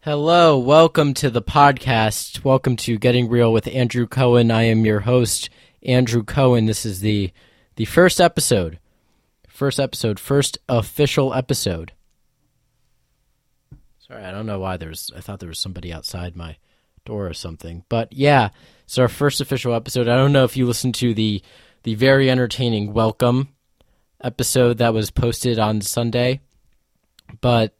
Hello, welcome to the podcast. Welcome to Getting Real with Andrew Cohen. I am your host, Andrew Cohen. This is the first episode. First official episode. Sorry, I don't know why I thought there was somebody outside my door or something. But yeah, it's our first official episode. I don't know if you listened to the very entertaining welcome episode that was posted on Sunday. But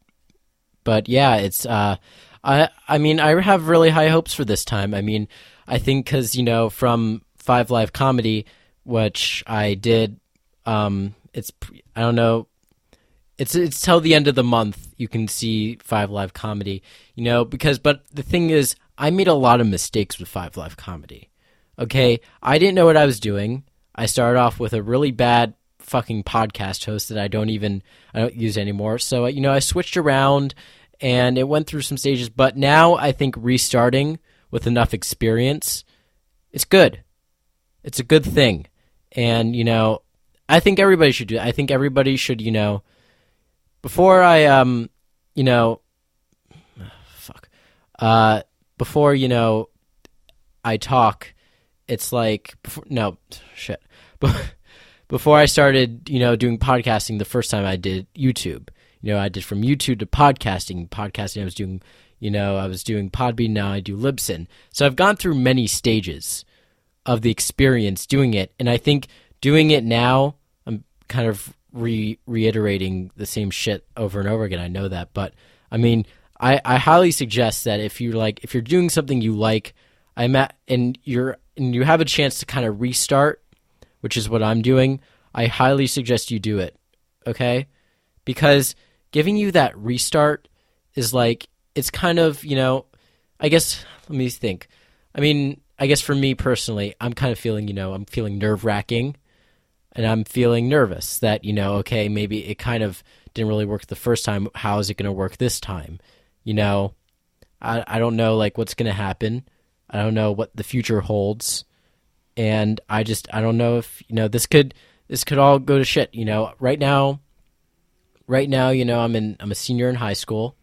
yeah, it's I have really high hopes for this time. I mean, I think because from 5 Live Comedy, which I did, it's till the end of the month you can see 5 Live Comedy, but the thing is, I made a lot of mistakes with 5 Live Comedy. Okay, I didn't know what I was doing. I started off with a really bad fucking podcast host that I don't use anymore. So I switched around and it went through some stages, but now I think restarting with enough experience, it's good. It's a good thing. And I think everybody should do it. I think everybody should, before I before I talk, it's like before I started, doing podcasting, the first time I did YouTube, I did from YouTube to podcasting. Podcasting, I was doing Podbean. Now I do Libsyn. So I've gone through many stages of the experience doing it. And I think doing it now, I'm kind of reiterating the same shit over and over again. I know that. But I mean, I highly suggest that if you're doing something you like, and you have a chance to kind of restart, which is what I'm doing, I highly suggest you do it, okay? Because giving you that restart is it's kind of, I guess, let me think. I mean, I guess for me personally, I'm kind of feeling, I'm feeling nerve-wracking, and I'm feeling nervous that, okay, maybe it kind of didn't really work the first time. How is it going to work this time? I don't know, what's going to happen. I don't know what the future holds. And I don't know if, this could all go to shit. Right now, I'm a senior in high school.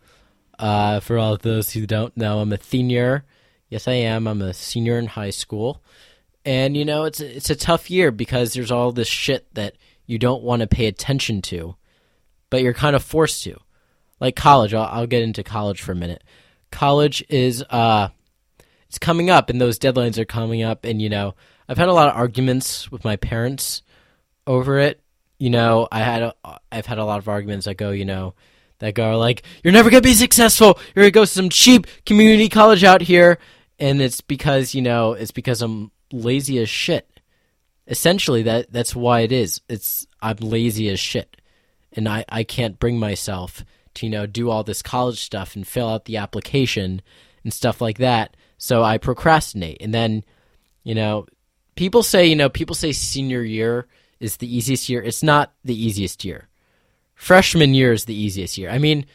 For all of those who don't know, I'm a senior. Yes, I am. I'm a senior in high school. And, it's a tough year because there's all this shit that you don't want to pay attention to, but you're kind of forced to. Like college. I'll get into college for a minute. College is, it's coming up, and those deadlines are coming up, and, I've had a lot of arguments with my parents over it. I've had a lot of arguments that go like, you're never going to be successful. You're going to go to some cheap community college out here. And it's because, I'm lazy as shit. Essentially, that's why it is. I'm lazy as shit. And I can't bring myself to, do all this college stuff and fill out the application and stuff like that. So I procrastinate. And then, people say senior year is the easiest year. It's not the easiest year. Freshman year is the easiest year. I mean,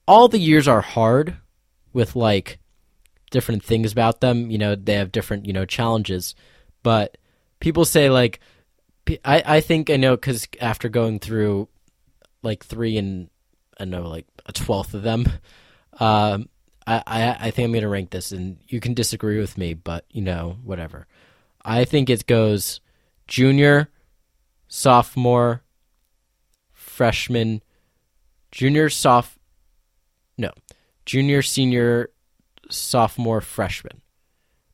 all the years are hard with different things about them. They have different, challenges. But people say I think I know because after going through 3 and I know a 12th of them, I think I'm going to rank this, and you can disagree with me, but whatever. I think it goes junior, sophomore, freshman, junior, senior, sophomore, freshman.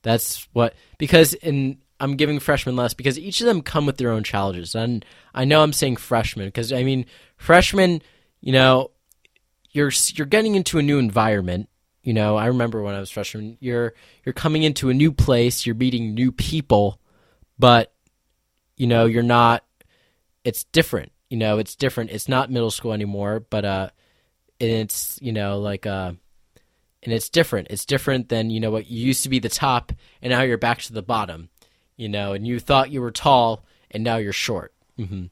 That's what, because I'm giving freshmen less because each of them come with their own challenges. And I know I'm saying freshman because, I mean, freshmen, you're getting into a new environment. I remember when I was freshman, you're coming into a new place, you're meeting new people, but, you're not, it's different, it's different. It's not middle school anymore, but, and it's, and it's different. It's different than, what you used to be the top, and now you're back to the bottom, and you thought you were tall, and now you're short. Mm-hmm.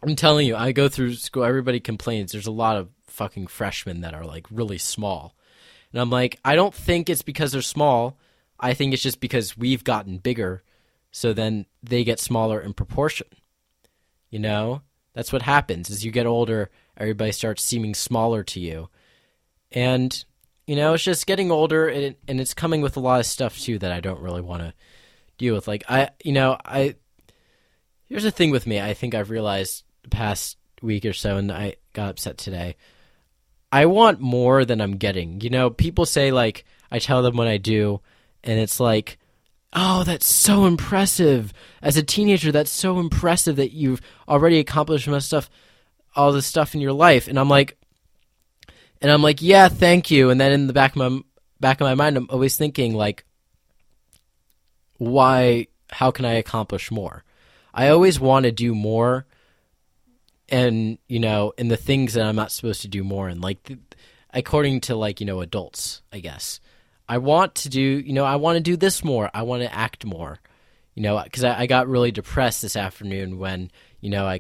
I'm telling you, I go through school, everybody complains, there's a lot of fucking freshmen that are, really small. And I'm like, I don't think it's because they're small. I think it's just because we've gotten bigger, so then they get smaller in proportion. That's what happens. As you get older, everybody starts seeming smaller to you. And it's just getting older, and it's coming with a lot of stuff too that I don't really want to deal with. Like here's the thing with me. I think I've realized the past week or so, and I got upset today. I want more than I'm getting. People say, like, I tell them when I do, and it's like, oh, that's so impressive. As a teenager, that's so impressive that you've already accomplished all this stuff in your life. And I'm like, yeah, thank you. And then in the back of my mind, I'm always thinking, like, how can I accomplish more? I always want to do more, and, in the things that I'm not supposed to do more in, like, according to, like, adults, I guess. I want to do this more. I want to act more, because I got really depressed this afternoon when, I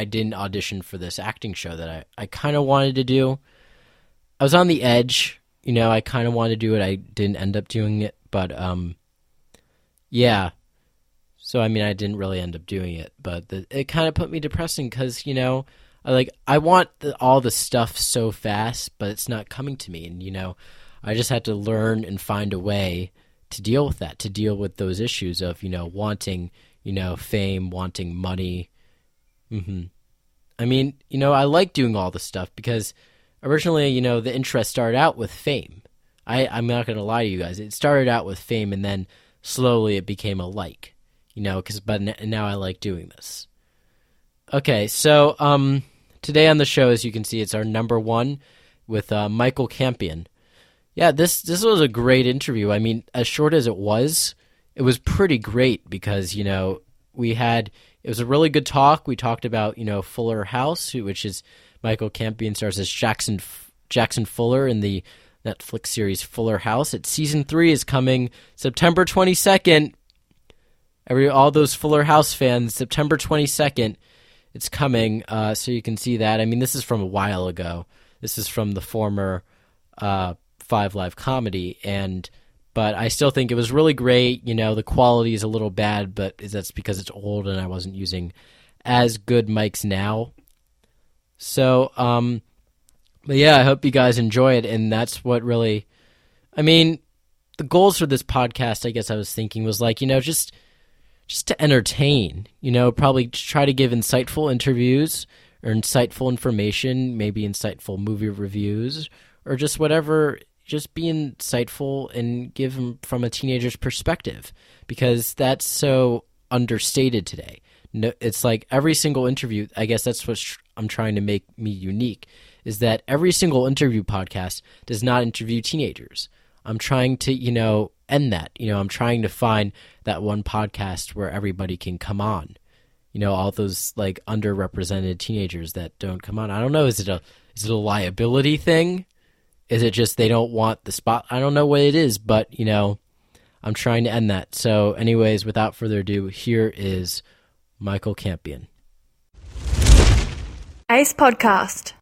didn't audition for this acting show that I kind of wanted to do. I was on the edge, I kind of wanted to do it. I didn't end up doing it, but, yeah. So, I didn't really end up doing it, but it kind of put me depressing because, I want all the stuff so fast, but it's not coming to me. And, I just had to learn and find a way to deal with that, to deal with those issues of, wanting, fame, wanting money. I like doing all the stuff because originally, the interest started out with fame. I'm not going to lie to you guys. It started out with fame, and then slowly it became a like. But now I like doing this. Okay, so today on the show, as you can see, it's our number one with MICHAEL CAMPION. Yeah, this was a great interview. As short as it was pretty great because, it was a really good talk. We talked about, Fuller House, which is MICHAEL CAMPION stars as Jackson Fuller in the Netflix series Fuller House. Season 3 is coming September 22nd. All those Fuller House fans, September 22nd, it's coming, so you can see that. This is from a while ago. This is from the former 5 Live Comedy, but I still think it was really great. The quality is a little bad, but that's because it's old and I wasn't using as good mics now. So, but yeah, I hope you guys enjoy it, and that's what really, the goals for this podcast, I guess I was thinking was like, just to entertain, probably try to give insightful interviews or insightful information, maybe insightful movie reviews or just whatever, just be insightful and give them from a teenager's perspective because that's so understated today. No, it's like every single interview, I guess that's what I'm trying to make me unique, is that every single interview podcast does not interview teenagers. I'm trying to, end that. I'm trying to find that one podcast where everybody can come on. All those like underrepresented teenagers that don't come on. I don't know. Is it a liability thing? Is it just they don't want the spot? I don't know what it is, but I'm trying to end that. So, anyways, without further ado, here is MICHAEL CAMPION. Ace Podcast.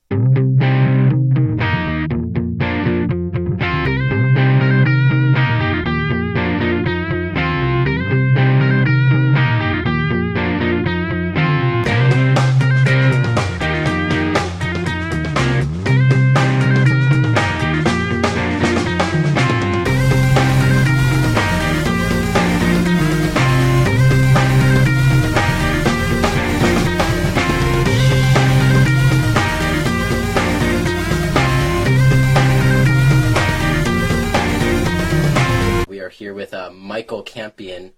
MICHAEL CAMPION,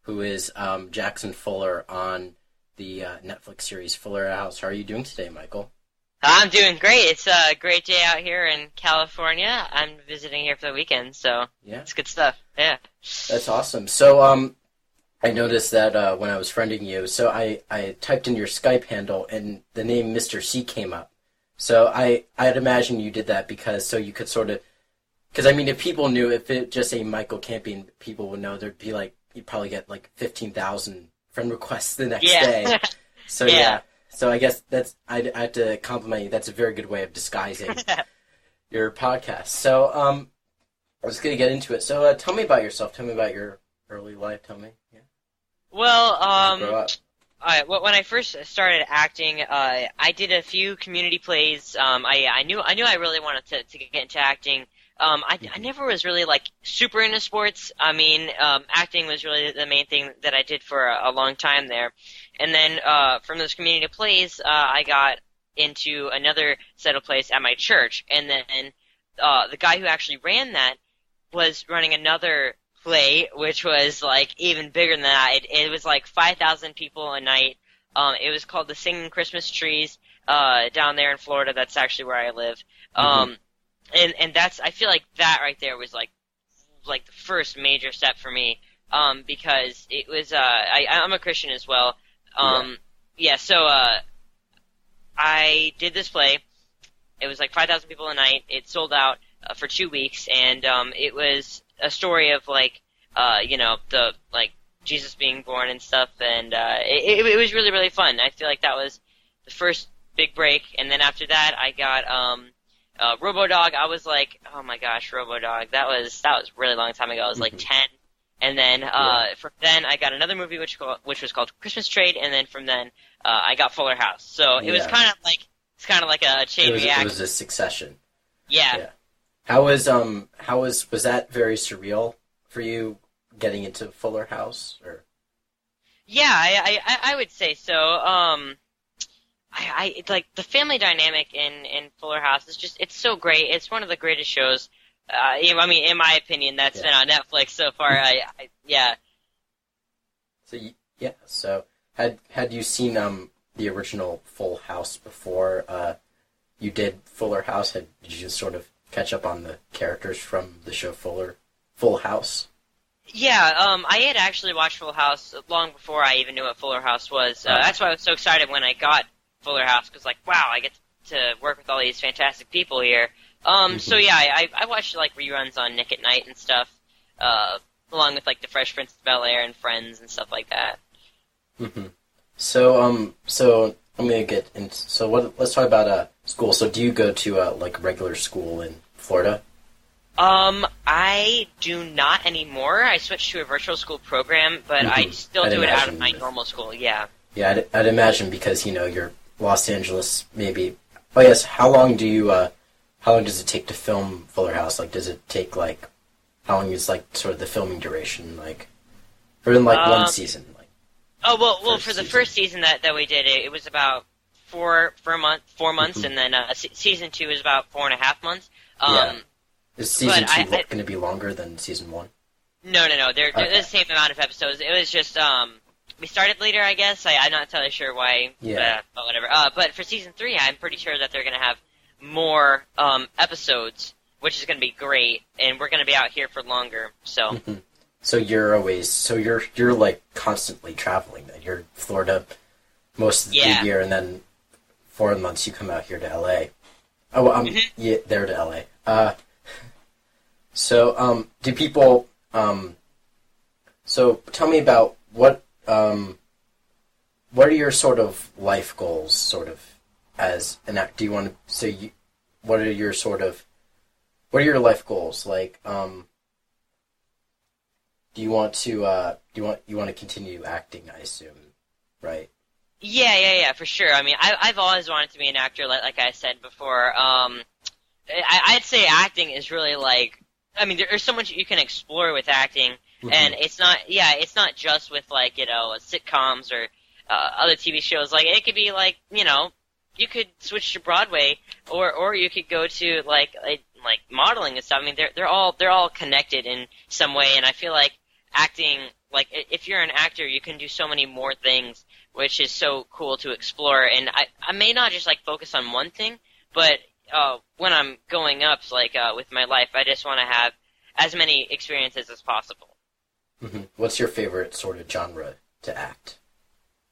who is Jackson Fuller on the Netflix series Fuller House. How are you doing today, Michael? I'm doing great. It's a great day out here in California. I'm visiting here for the weekend, so yeah, it's good stuff. Yeah, that's awesome. So I noticed that when I was friending you, so I typed in your Skype handle and the name Mr. C came up. So I'd imagine you did that because so you could sort of. Because, if people knew, if it just say MICHAEL CAMPION, people would know there'd be you'd probably get 15,000 friend requests the next day. So, yeah. So, I guess I have to compliment you. That's a very good way of disguising your podcast. So, I was going to get into it. So, tell me about yourself. Tell me about your early life. Tell me. Yeah. Well, when I first started acting, I did a few community plays. I knew I really wanted to get into acting. I never was really like super into sports. I mean, acting was really the main thing that I did for a long time there. And then from those community plays, I got into another set of plays at my church. And then the guy who actually ran that was running another play, which was like even bigger than that. It was like 5,000 people a night. It was called the Singing Christmas Trees down there in Florida. That's actually where I live. And that's, I feel like that right there was like the first major step for me, because it was, I'm a Christian as well. So I did this play. It was like 5,000 people a night. It sold out for 2 weeks, and it was a story of like, the like Jesus being born and stuff, and it was really, really fun. I feel like that was the first big break, and then after that, I got RoboDog. I was like, oh my gosh, RoboDog. That was a really long time ago. I was like 10. And then from then I got another movie which was called Christmas Trade, and then from then I got Fuller House. So it was kind of like a chain reaction. It was a succession. Yeah. How was that very surreal for you getting into Fuller House? Or Yeah, I would say so. I like the family dynamic in Fuller House is just, it's so great. It's one of the greatest shows. I mean, in my opinion, that's been on Netflix so far. So had you seen the original Full House before you did Fuller House? Did you just sort of catch up on the characters from the show Full House? Yeah, I had actually watched Full House long before I even knew what Fuller House was. That's why I was so excited when I got Fuller House, because like, wow, I get to work with all these fantastic people here. So yeah, I watched like reruns on Nick at Night and stuff, along with like the Fresh Prince of Bel-Air and Friends and stuff like that. So I'm gonna get into, let's talk about school. So do you go to like a regular school in Florida? I do not anymore. I switched to a virtual school program, but I still do it out of my normal school. Yeah. Yeah, I'd imagine, because you're Los Angeles, maybe. Oh yes, how long does it take to film Fuller House? Like, does it take like, how long is like sort of the filming duration, like, or in like one season? Like, well, for the first season that we did, it was about 4 months, and then season 2 is about 4.5 months. Is season 2 going to be longer than season 1? No. They're the same amount of episodes. It was just we started later, I guess. I'm not entirely sure why. But whatever. But for season 3, I'm pretty sure that they're going to have more episodes, which is going to be great, and we're going to be out here for longer. So. So you're like constantly traveling. Then you're in Florida most of the year, and then 4 months you come out here to LA. There to LA. So do people? So tell me about what are your sort of life goals, sort of, as an act? Do you want to say what are your life goals? Like, do you want to continue acting? I assume, right? Yeah, for sure. I mean, I've always wanted to be an actor, like I said before. I'd say acting is really like, I mean, there's so much you can explore with acting, and it's not just with like, sitcoms or other TV shows. Like, it could be like, you could switch to Broadway, or you could go to like modeling and stuff. I mean, they're all connected in some way, and I feel like acting, like, if you're an actor, you can do so many more things, which is so cool to explore. And I may not just like focus on one thing, but when I'm going up, like, with my life, I just want to have as many experiences as possible. What's your favorite sort of genre to act?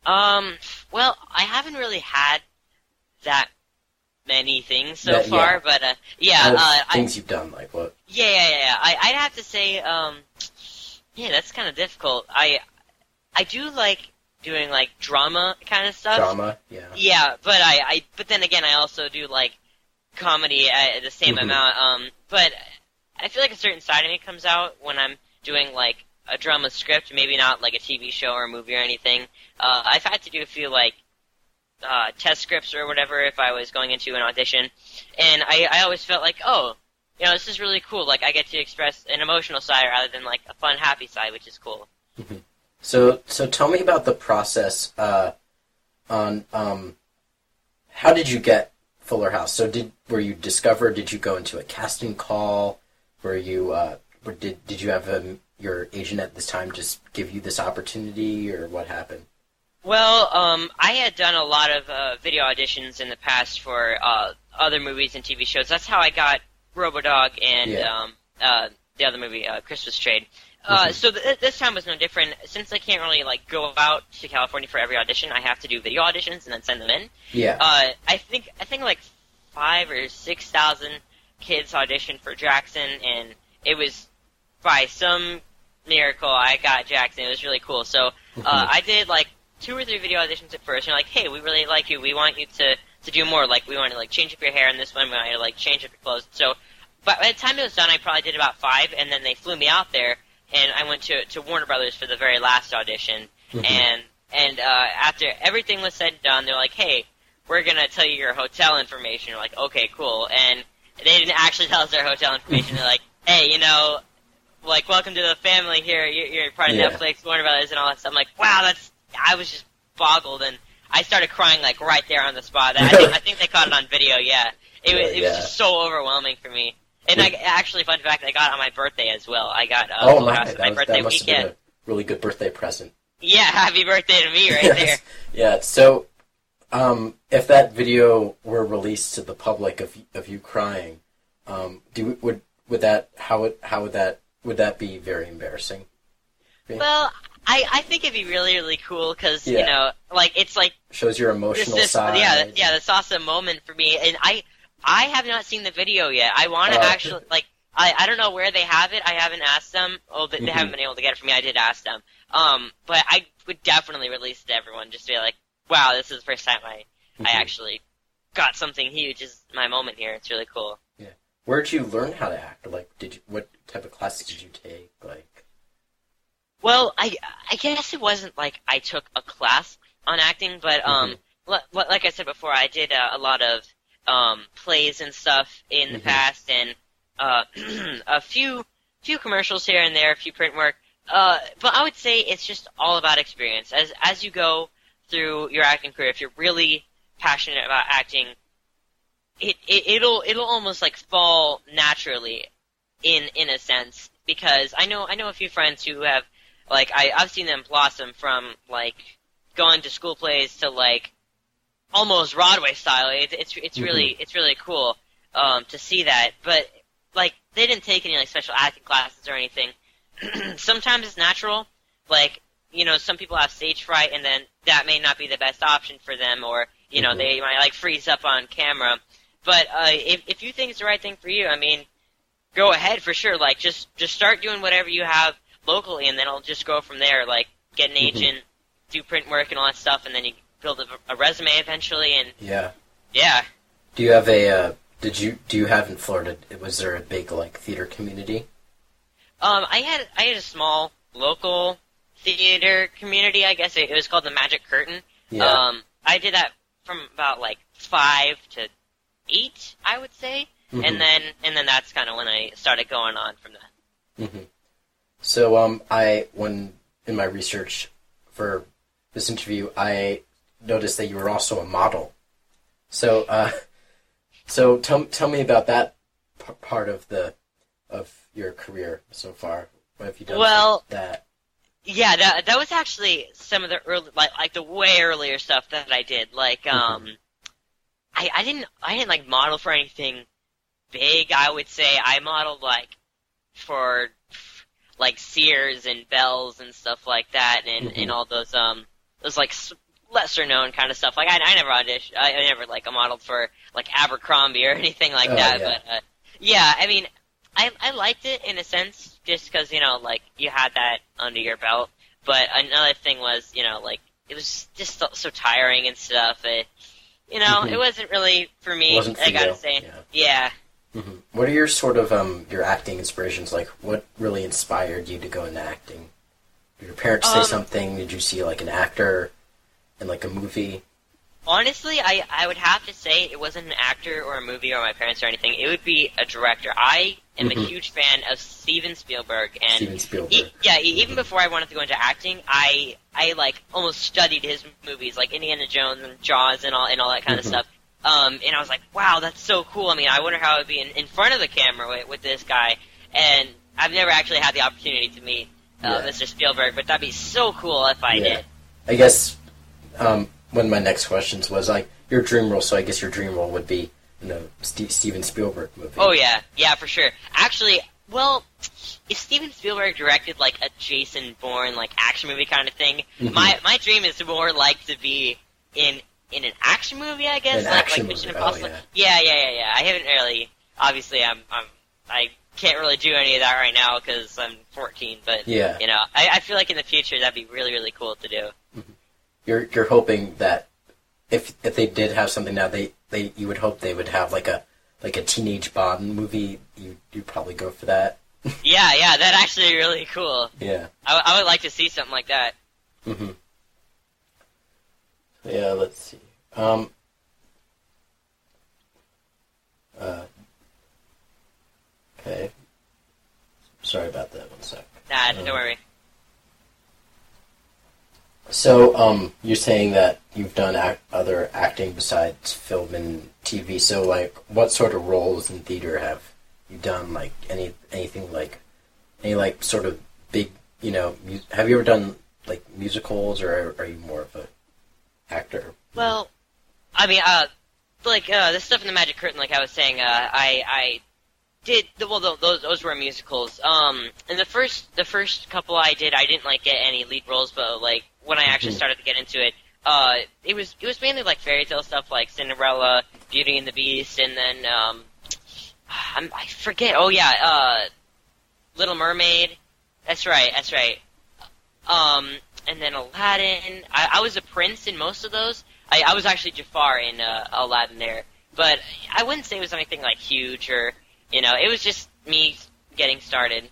Well, I haven't really had that many things so far, but things you've done, like what? Yeah. I'd have to say, that's kind of difficult. I do like doing like drama kind of stuff. Drama, yeah. Yeah, but then again, I also do like comedy at the same amount. But I feel like a certain side of me comes out when I'm doing like a drama script, maybe not like a TV show or a movie or anything. I've had to do a few like test scripts or whatever if I was going into an audition, and I always felt like, oh, you know, this is really cool. Like I get to express an emotional side rather than like a fun, happy side, which is cool. Mm-hmm. So tell me about the process on how did you get Fuller House? So were you discovered? Did you go into a casting call? Were you did you have your agent at this time just give you this opportunity, or what happened? Well, I had done a lot of video auditions in the past for other movies and TV shows. That's how I got RoboDog and the other movie, Christmas Trade. So this time was no different. Since I can't really like go out to California for every audition, I have to do video auditions and then send them in. Yeah. I think like 5,000 or 6,000 kids auditioned for Jackson, and it was by some miracle I got Jackson. It was really cool. So I did like 2 or 3 video auditions at first. You're like, hey, we really like you. We want you to do more. Like we want to like change up your hair in this one. We want you to like change up your clothes. So, but by the time it was done, I probably did about 5, and then they flew me out there. And I went to Warner Brothers for the very last audition, and after everything was said and done, they're like, "Hey, we're gonna tell you your hotel information." We're like, "Okay, cool." And they didn't actually tell us their hotel information. They're like, "Hey, you know, like welcome to the family here. You're part of Netflix, Warner Brothers, and all that stuff." I'm like, "Wow, I was just boggled," and I started crying like right there on the spot. I think they caught it on video. Yeah, it was just so overwhelming for me. And actually, fun fact, I got it on my birthday as well. I got Full House on my birthday that must weekend. Have been a really good birthday present. Yeah, happy birthday to me right there. Yeah, so if that video were released to the public of you crying, would that be very embarrassing? Well, I think it'd be really, really cool because, you know, like, it's like... Shows your emotional side. Yeah, that's awesome moment for me. And I have not seen the video yet. I want to actually, like, I don't know where they have it. I haven't asked them. Oh, they haven't been able to get it for me. I did ask them. But I would definitely release it to everyone just to be like, wow, this is the first time I actually got something huge. This is my moment here. It's really cool. Yeah. Where did you learn how to act? Like, what type of classes did you take? Like, well, I guess it wasn't like I took a class on acting, but like I said before, I did a lot of plays and stuff in the past, and a few commercials here and there, a few print work. But I would say it's just all about experience. As you go through your acting career, if you're really passionate about acting, it'll almost like fall naturally in a sense, because I know a few friends who have, like, I've seen them blossom from like going to school plays to like almost Broadway style. It's really cool to see that. But like, they didn't take any like special acting classes or anything. Sometimes it's natural. Like, you know, some people have stage fright, and then that may not be the best option for them, or you know, they might like freeze up on camera. But if you think it's the right thing for you, I mean, go ahead for sure. Like, just start doing whatever you have locally, and then I'll just go from there. Like, get an agent, do print work and all that stuff, and then you build a resume eventually. And yeah. Do you have do you have in Florida? Was there a big like theater community? I had a small local theater community. I guess it was called the Magic Curtain. Yeah. I did that from about like 5 to 8, I would say, and then that's kind of when I started going on from that. So when in my research for this interview, I noticed that you were also a model. So tell me about that part of your career so far. What have you done? Well, that? Yeah, that was actually some of the early, like the way earlier stuff that I did. Like, I didn't like model for anything big. I would say I modeled like for like Sears and Bells and stuff like that, and all those like lesser known kind of stuff. Like I never auditioned. I never like modeled for like Abercrombie or anything like that. Yeah. But yeah, I mean, I liked it in a sense, just because, you know, like, you had that under your belt. But another thing was, you know, like, it was just so tiring and stuff. It wasn't really for me, I gotta say. Yeah. What are your sort of, your acting inspirations? Like, what really inspired you to go into acting? Did your parents say something? Did you see like an actor in like a movie? Honestly, I would have to say it wasn't an actor or a movie or my parents or anything. It would be a director. I am a huge fan of Steven Spielberg, and Steven Spielberg. Even before I wanted to go into acting, I like almost studied his movies, like Indiana Jones and Jaws and all that kind of stuff. And I was like, wow, that's so cool. I mean, I wonder how it would be in front of the camera with this guy. And I've never actually had the opportunity to meet Mr. Spielberg, but that'd be so cool if I did. I guess one of my next questions was like your dream role. So I guess your dream role would be Steven Spielberg movie. Oh yeah, for sure. Actually, well, if Steven Spielberg directed like a Jason Bourne like action movie kind of thing, my dream is more like to be in an action movie, I guess, like Mission Impossible. Oh, yeah. Yeah. I haven't really. Obviously, I can't really do any of that right now because I'm 14. But I feel like in the future that'd be really, really cool to do. You're hoping that if they did have something now, you would hope they would have like a teenage Bond movie. You'd probably go for that. Yeah, that'd actually be really cool. Yeah, I would like to see something like that. Yeah, let's see. Okay. Sorry about that. One sec. Nah, don't worry. So, you're saying that you've done other acting besides film and TV. So, like, what sort of roles in theater have you done? Like, anything like, any like sort of big, have you ever done like musicals, or are you more of a actor? Well, I mean, the stuff in the Magic Curtain, like I was saying, I did. Well, those were musicals. And the first couple I didn't like get any lead roles, but like when I actually started to get into it, it was mainly like fairy tale stuff, like Cinderella, Beauty and the Beast, and then I forget. Oh yeah, Little Mermaid. That's right. And then Aladdin. I was a prince in most of those. I was actually Jafar in Aladdin there, but I wouldn't say it was anything like huge or it was just me getting started.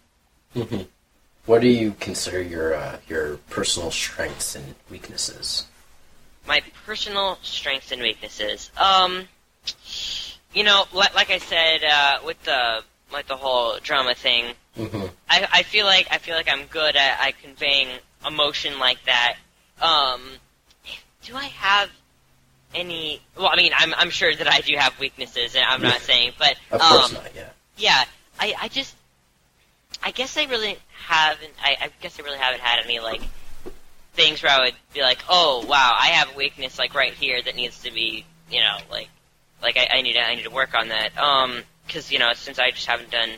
What do you consider your personal strengths and weaknesses? My personal strengths and weaknesses. Like I said, with the whole drama thing, I feel like I'm good at conveying emotion like that. Do I have any? Well, I mean, I'm sure that I do have weaknesses, and I'm not saying, but of course not. Yeah. I guess I really haven't. I guess I really haven't had any like things where I would be like, oh wow, I have a weakness like right here that needs to be, like I need to work on that. Because since I just haven't done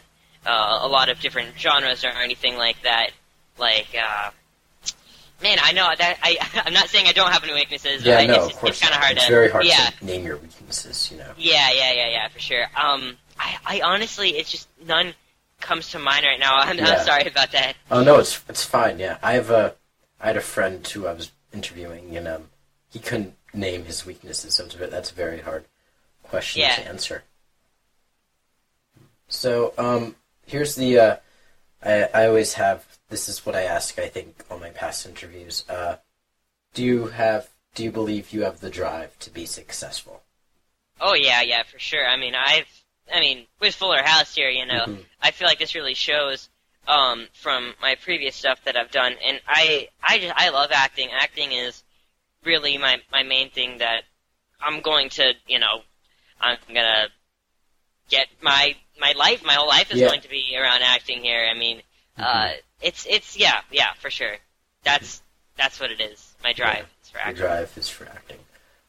a lot of different genres or anything like that, man, I know that I'm not saying I don't have any weaknesses. Yeah, but of course. It's kind of hard. It's very hard to name your weaknesses. Yeah, for sure. I honestly, it's just none comes to mind right now. I'm sorry about that. Oh no, it's fine. Yeah, I had a friend who I was interviewing, and he couldn't name his weaknesses, so that's a very hard question to answer. So here's the I always have. This is what I ask, I think, on my past interviews. Do you believe you have the drive to be successful? Oh yeah, for sure. I mean, with Fuller House here, I feel like this really shows from my previous stuff that I've done, and I love acting. Acting is really my main thing that I'm going to, I'm gonna get my whole life is going to be around acting here. I mean, it's for sure. That's what it is. My drive is for acting. Your drive is for acting.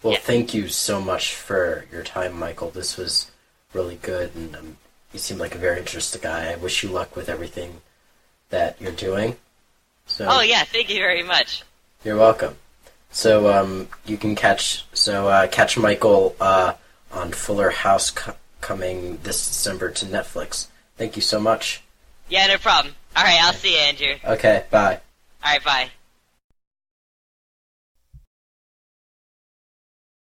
Well, thank you so much for your time, Michael. This was really good, and you seem like a very interesting guy. I wish you luck with everything that you're doing. So, thank you very much. You're welcome. So you can catch Michael on Fuller House coming this December to Netflix. Thank you so much. Yeah, no problem. All right, I'll see you, Andrew. Okay, bye. All right, bye.